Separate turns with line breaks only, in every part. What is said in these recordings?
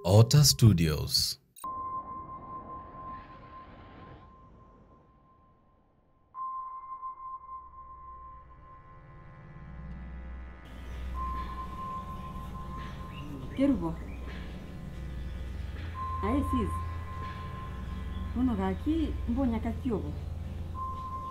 Otter Studios.
Kerubo. Sis. Uno gaki mbonya katiobo.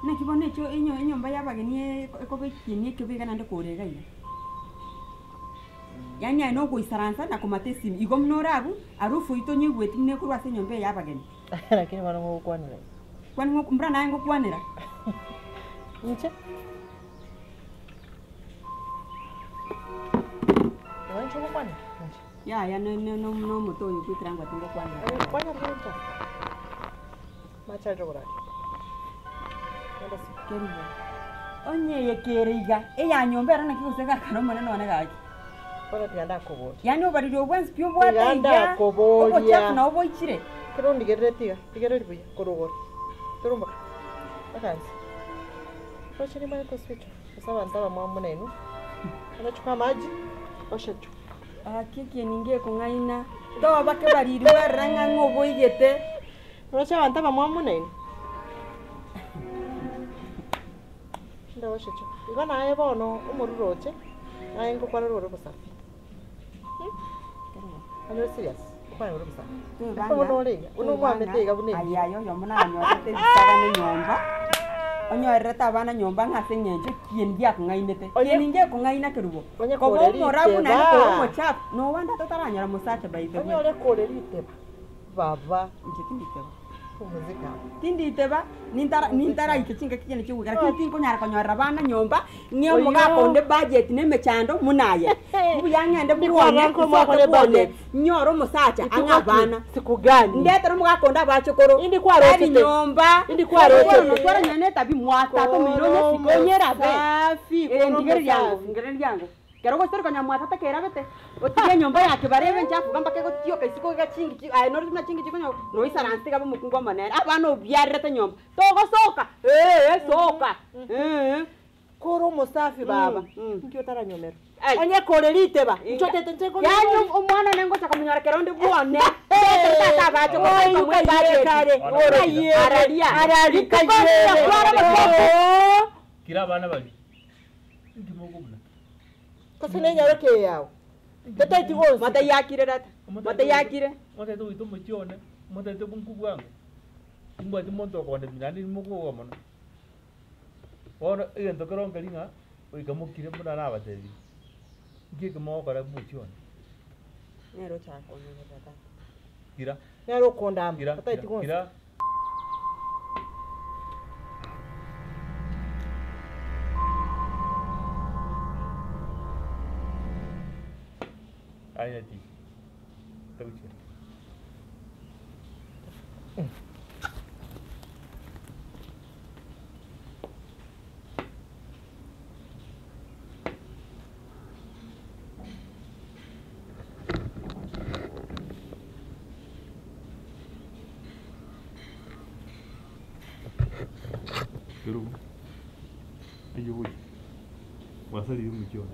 Na kibone cho inyo mbaya bageni ekobekini kebegana ndekorega ina. Yani ano kuisaransa na kumatesi igomnorabu arufu itonye gwetine kurwa se nyombe yabageni.
Lakini bana ngokwanira.
Kwani ngokumbra naye ngokwanira.
Nche? Wancho ngokwanira.
Ya no moto yukitrangwa ngokwanira.
Kwanya kwanya. Macha jogora. Nda
Kerubo. Onye yekeriga eya nyombe arana kiguseka kanomana none gaki.
Bora tianda kobo.
Yani obari obwenzi pyo bwate
Tianda kobo ya.
Ocha na oboichire.
Kirundi geretiga. Tigereri buya korogoro. Turumba. Bakanzi. Kochini mali koswicho. Sasa ntaba mwamuna inu. Anachuka maji. Oshacho.
Kiki ninge kungaina. Do bake barirwa ranga ngoboigete.
Unacha ntaba mwamuna inu. Nda oshacho. Igana aye bono umururoche. Aye ngokwana roro busafi. Ano serious. Ukwana roro busafi. Uno mwame tega bunene.
Ayayo yomuna anyote tsaba ne nyomba. Onyoreta abana nyomba ngase nyenje kiendia kungainete. Kieninge kungaina kerubo. Kobo morabu na ko mo chap. No wanda totaranyara musacha baide.
Onyore kolerite. Baba,
Njitindite.
kumuzika.
Tindite ba nintara ikichinga kigene cyugara kintinko nyara konyora abana nyomba niyo muga konde budget ne mechando munaye. Buyangende buwone ko mwakone budget. Nyoro musacha angabana.
Sikugani.
Ndetero muga konda bachokoro.
Indi kwarote
nyomba.
Indi kwarote.
Notwara nyane tabi mwata to milone sikonyera be.
Safi.
Ngere yangu. Kero ko stori kanya mwata takera bete. Otiye nyomba yake barebe nchafu gamba kego tiyo kesiko gachingi ay no tuna chingi chikonyo no isaransi gabo mukungwa manera abana obyarete nyomba. Togo soka. Soka.
Koro musafi baba. Ndio tara nyomero. Onye kolerite ba. Nchotete nteko.
Yani umwana nengo chakamunyara keronde buone. Tata bacho ko kamwe kare. Aralia kaje.
Kira bana bali. Ndimogubna.
Kasene nyaroke yawo. Tete tiwonse.
Mata yakire data. Mata yakire.
Mata to ito mochione. Mata to bunku wangu. Imba timonto ko ne minani mugo wa mono. Ora ento karon kalinga. Oi kamukire muna na bateri. Ngiye kamo kara mochione.
Nero chako ne data.
Kira.
Nero konda.
Tete tiwonse. Kira. Ayo ti. Tahu je. Guru. Ayo woi. Masa dia muncul.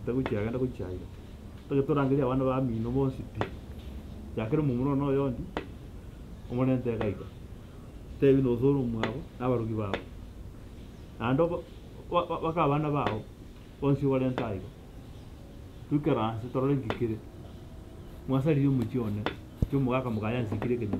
Takuchyaga ndakuchyaga tageturangiria abana ba mino bonsiti yakero mumuno no yondi umonente gaika tebi no zoro mwabo nabarugi babo ando bakabana babo bonsi walentaigo tukeranse torolengikire mwasari yumuchione cyumugaka mugaya nsikire kenye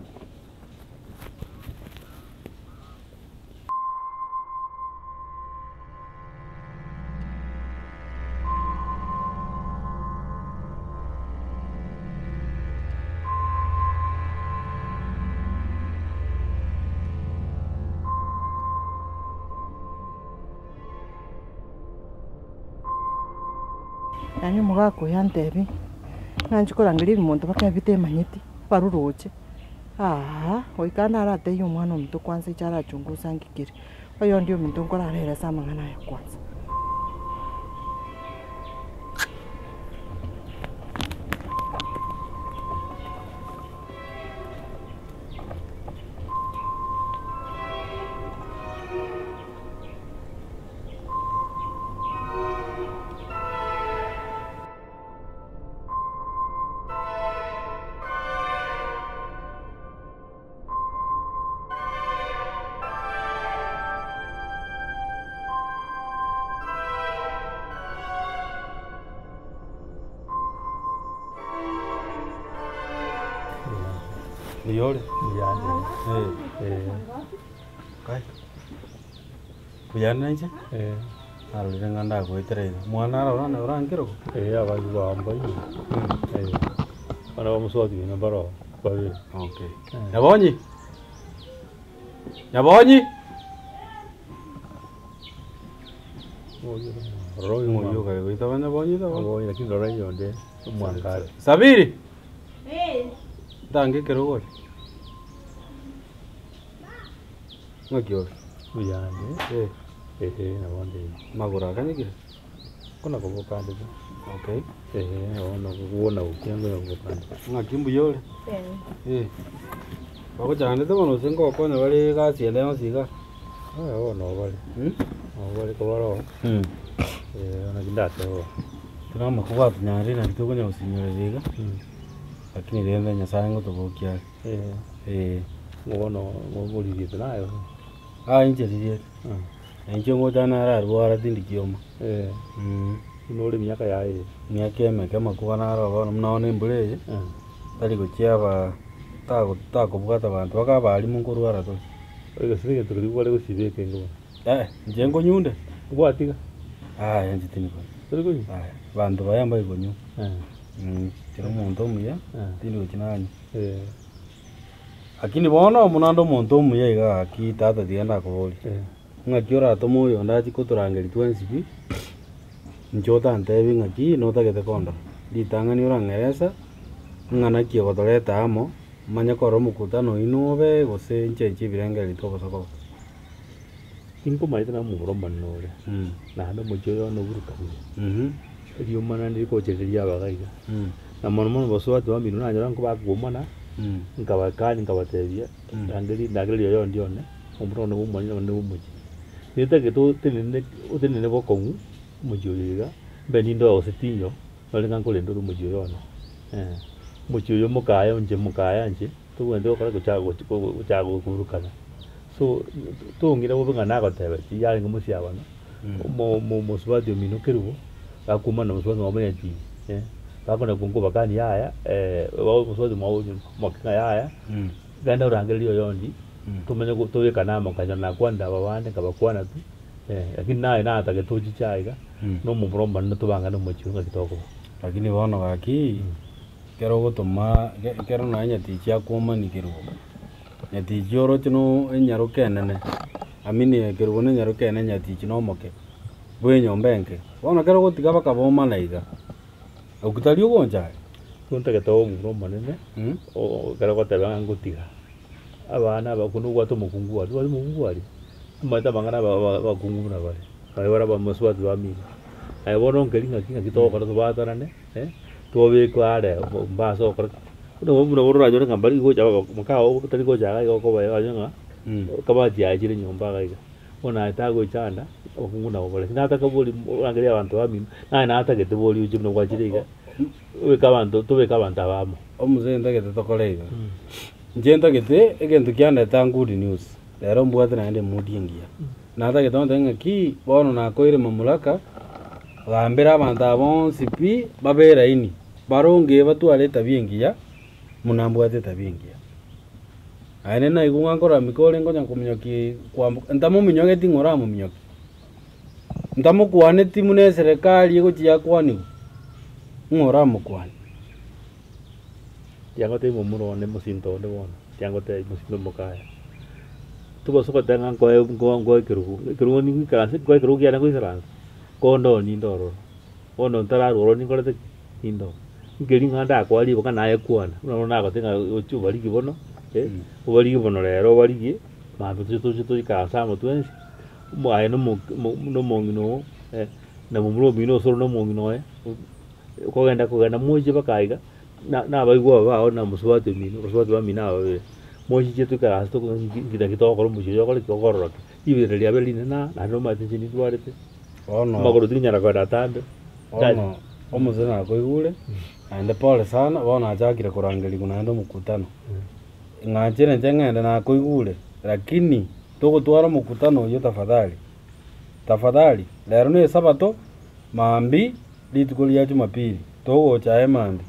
Yani mugako yantebi. Nanchikorangira bimuntu bakabite manyeti baruroche. Oikana arate yumwana omuntu kwanza ichara chunguza ngikire. Oyo ndio muntu nkorarera samangana ya kwanza.
Niyore.
Buyane.
Kai. Buyane nje? Arulire nganda gweterera. Mwana arona urangiro.
Abazi bambaye. Bana bamuswati na baro. Bari.
Okay. Nyabonyi. Nyabonyi.
Royo
Moyo kai goita nyabonyi da.
Royo lakini royo yonde. Mwangale.
Sabiri. Dange kero. Ngakyo.
Buyane. Na bonde.
Magura kanyigire.
Kuna ko bokande.
Okay.
Ona kuona ukiango ya bokande.
Ngakimbu yole. Bako jane to bono sengo ko ne bali ga siele o siga.
Ona bali. Bali ko baro. Ona kindato.
Tuna makuwa tunyari na tuko nya usinyore liga. Lakini rende nya sango to bokia.
Ngono ngoli dite nayo.
Inje dite. Inje ngotana ra bwara tindi kioma.
Nole miaka yae.
Miaka eme kama kuwa na ro bono mnaone mbule. Bali kuchiaba tako bwata bantu bakabali munkuru ara to.
Oiga sike turi wale usibeke ngo.
Njengo nyunde.
Gwatiga.
Yanzi tini ko.
Turi ko.
Bantu bayamba igonyu. Tiro muntu muya. Tindi ukinani. Lakini bono munando muntu muya iga akitata dienda ko boli. Ngakiora to moyo ndachi kuturangeri twensipi. Njota ntebi ngaki no tagete konda. Ditangani urangeresa. Ngana kiyo gotoleta amo. Manya koro mukutano inobe gose nchechi birengeri to bosoko.
Inko maitana mugoro manore. Na ndo mujoyo no burukani. Iyo mana ndiko chejeria bagaiga. Na mono boso atu aminu na nyora nkuba kumana. Nkabakani nkabatebia. Ndageri yo ndione. Ombro no bumanya no bumuji. Nita geto tenene bokongu mujoyiga. Benindo osetinyo. Wale ngankole ndo mujoyo no. Muchuyo mukaya nje tuwende okora kuchago kurukana so tungira bubinga nako tebe yali ngomusia bana mo swadi mino kerubo akuma no swadi ngomenya ti bakona kungu bakani yaya wa swadi mo mokina yaya ganda urangelio yondi tumenye kutoye kanama kanyana kwanda babande kabakwana tu lakini naye na atagetoji chaiga no mu bromba no tubanga no muchunga kitoko
lakini bono gaki kero gutuma kero na nyati cia kuma ni kirugo nyati joro tino enyaruke nene amini kirugo ne nyaruke nene nyati kino moke bwe nyombenke bona kero gutiga bakaboma naiga ukutali ugonja
kunta geto mu manene kero goteba ngutiga abana bakunu gwato mukungu wali mukungu wali mata bangana bakungu na bali ayora ba maswati ba mi ay bono ngelinga kinga kitoko ro batarane tobe kware mbaso kor no buro rajo ngambali go jaba mukao tari go jaga go ba yanga kaba dia jire nyomba ga ona ta go chanda okunguna go bale nata kabuli angalia abantu bami na ata gete boli uje no gwajire ga we kabantu tobe kabantu abamo
omuze ndagete tokoleiga njenta gete egento kyanda ta good news lero mbwate na ende mudingia nata gete ondenga ki bono na koire mamulaka gambira abantu abonsi pi babera ini baronge batwale tabingia munambwate tabingia ane na igunga nkora mikole ngonya kumnyoki kwambuka ntamo minyogeti ngora mu minyoki ntamo kuane timu ne serikali ego tia kwani ngora mu kwani
yango te mumuro ne musinto de bona yango te musinto mokaya tuko soko tenga ngo kirugo ni kanse ngo kirugo yana ko isara kondo ni ndoro ono ntara ro ni ngore te indo ngeli nganda kwali boka naye kwana unaona ko tenga ochu bali kibono bali kibono lero bali mambo tutu ka samo twensi mo ay no mongino na mumuro bino soro no mongino ko genda moje bakaiga na baigwa ba na muswati ba mina ba moje jetu ka asto ko ngida kitoko ro muje yo ko kororo ibere ya belina na no mate jini duarete ono magoro tinyara kwa datambe
ono omuzena ko igule ande pole sana bona ajakire kurangeli kuna ndo mukutano ngajene njengende na ko igule lakini toko twara mukutano yo tafadhali lero ne sabato mambi litukuli ya Jumapili togo cha emandi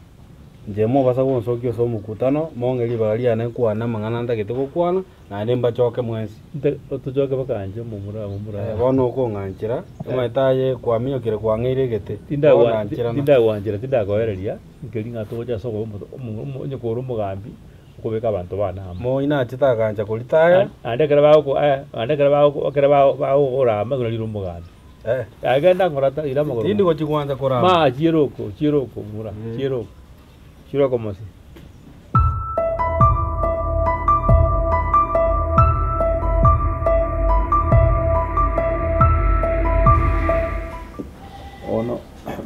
njemo basa gonsokio so mukutano mongeri bagaria ne kwana mang'ana ndagete gukwana na ndi mbachoke mwezi
tucoke bakanje mumura
bono kung'anchira mwetaye kwamiokire kwang'ire gete
tindagoereria nkeri ng'atugocha soko nyokoro mugambi ukubeka abantu bana
mo ina chitaganja kulitaya
andekera bago orama kuna liro mugambi agenda ngorata ira magoro
tindi gochigwanza korama
ma chiroko mura chiroko mosi ono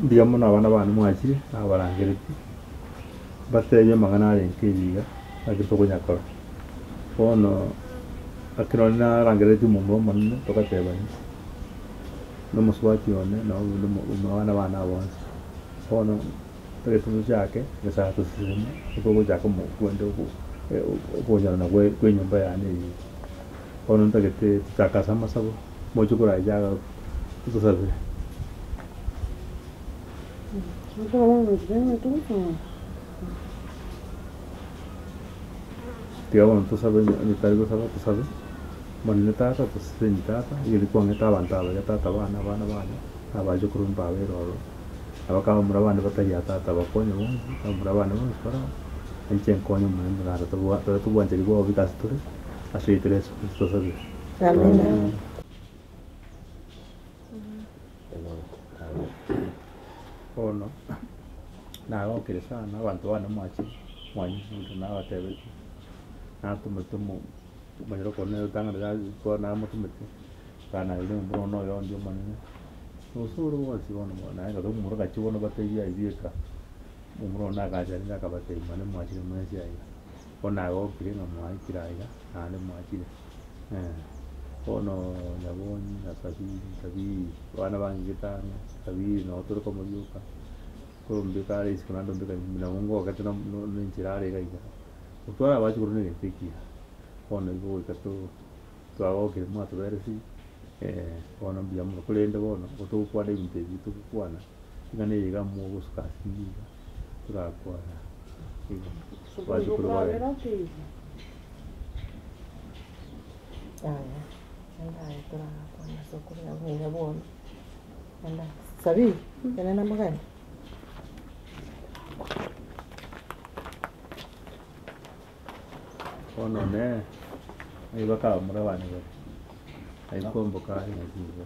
mbia muna abana bana mwachire abarangiriti bateye magana ari nkiyiga agitoko nyakora ono akirona rangiriti mumbo manne tokatebani no muswati one no umwana bana bonse ono teretuzo chake ngesa tusisimu ukoko chako mu kwende ukonyana na kwe nyumba yani ono ntagete tutakasa masabo mochukura ijaga tusabe tiga bueno tusabe ni tarigo saba tusabe manne tata tusini tata ilikuwa ngeta bantaba ya tata bana abaje kurumba abero abakaba murabana batari atata bakonye bonzi murabana bonzi para enche konye mungu na tubwanje libo bitasitore ashitire tusabe
Amen.
ono nagokire sana abantu bana mwachi mwanyi muntu nabatebe natumetumo mayoro kone tangana ko na mutumete kana ile mbona no yo ndio manene usuru wasi wono mwana ega do muro gachi wono bateya ibieka muro na gaja ni akabatei mane mwachi mwezi ai ona gokire na mwai kiraiga ane mwachi ono nyabonyi na sabi wana bangitana sabi no toro como yuka kurumbika isi kuna ndombika na mungu wakati na nchirare gaiga utwara abachi kurune getikia ono ibo ikato twagokire mwato beresi ono mbia muno kulende bono utukwana ibintu bitu kwana ngane yiga mu gusuka singiga turakwana baje kurwa
Anda turakwana soko ya mwenye bono anda sabi tena magani
ono ne ai baka murabane ai kombo kai na jibo